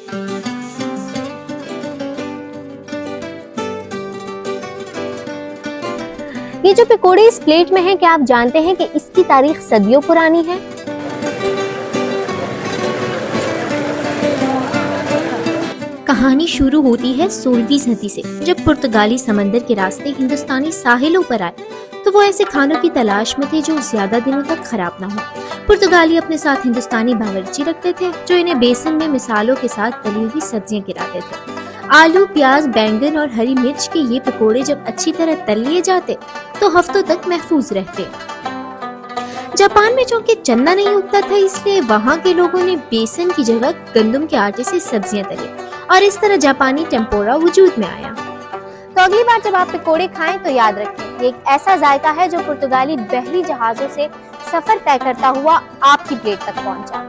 ये जो पकोड़े इस प्लेट में हैं, क्या आप जानते हैं कि इसकी तारीख सदियों पुरानी है? कहानी शुरू होती है 16वीं सदी से, जब पुर्तगाली समंदर के रास्ते हिंदुस्तानी साहिलों पर आए तो वो ऐसे खानों की तलाश में थे जो ज्यादा दिनों तक खराब ना हो। पुर्तगाली अपने साथ हिंदुस्तानी बावर्ची रखते थे जो इन्हें बेसन में मिसालों के साथ तली हुई सब्जियां गिराते थे। आलू, प्याज, बैंगन और हरी मिर्च के ये पकोड़े जब अच्छी तरह तल लिए जाते तो हफ्तों तक महफूज रहते। जापान में चूंकि चन्ना नहीं उगता था, इसलिए वहाँ के लोगों ने बेसन की जगह गंदम के आटे से सब्जियां तली और इस तरह जापानी टेम्पोरा वजूद में आया। तो अगली बार जब आप पकोड़े खाएं तो याद रखें, ये एक ऐसा जायका है जो पुर्तगाली बहरी जहाजों से सफर तय करता हुआ आपकी प्लेट तक पहुंचा।